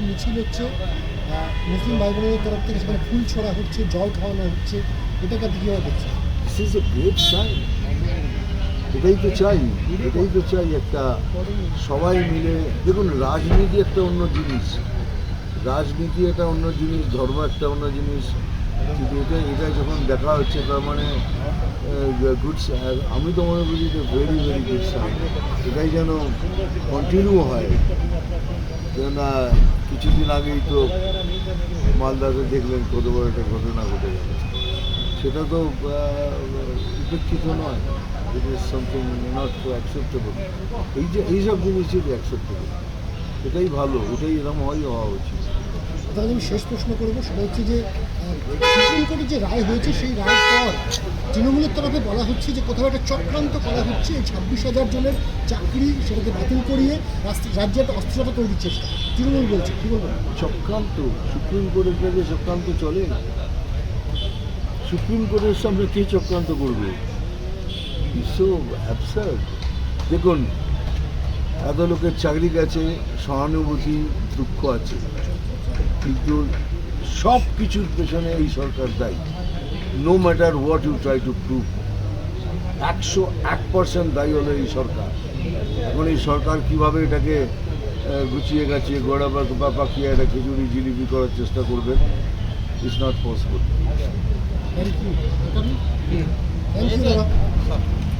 মিছিল হচ্ছে, মুসলিম ভাই বোনের তরফ থেকে সেখানে ফুল ছড়া হচ্ছে, জল খাওয়ানো হচ্ছে, এটাকে আপনি কীভাবে দেখছেন? This is a great sign. এটাই তো চাই একটা সবাই মিলে। দেখুন, রাজনীতি একটা অন্য জিনিস, ধর্ম একটা অন্য জিনিস, কিন্তু এটা যখন দেখা হচ্ছে তার মানে গুড। আমি তো মনে করি যে ভেরি ভেরি গুড সাইন। এটাই যেন কন্টিনিউ হয়। কেননা কিছুদিন আগেই তো মালদাতে দেখলেন কত বড় একটা ঘটনা ঘটে গেল। সেটা তো উপেক্ষিত নয়। It is something not acceptable. এইসব জিনিসই অ্যাকসেপ্টেবল। এটাই ভালো, এটাই এরকম হওয়া উচিত। তাহলে আমি শেষ প্রশ্ন করবো, সেটা হচ্ছে যে সুপ্রিম কোর্টের যে রায় হয়েছে সেই রায়ের পর তৃণমূলের তরফে বলা হচ্ছে যে কোথাও একটা চক্রান্ত করা হচ্ছে, এই 26,000 জনের চাকরি সেটাকে বাতিল করিয়ে রাজ্যে একটা অস্থিরতা তৈরির চেষ্টা তৃণমূল বলছে। কী বলবেন? চক্রান্ত? সুপ্রিম কোর্টের কাছে চক্রান্ত চলে না। সুপ্রিম কোর্টের সামনে কে চক্রান্ত করবে? So absurd. দেখুন, এত লোকের চাকরি গেছে, সহানুভূতি, দুঃখ আছে, কিন্তু সব কিছুর পেছনে এই সরকার দায়ী। No matter what you try to prove, 101% দায়ী হলো এই সরকার। এখন এই সরকার কীভাবে এটাকে গুছিয়ে গাছিয়ে গোড়া বা পাকিয়ে একটা খিচুড়ি জিলিপি করার চেষ্টা করবেন, it's not possible. Thank you.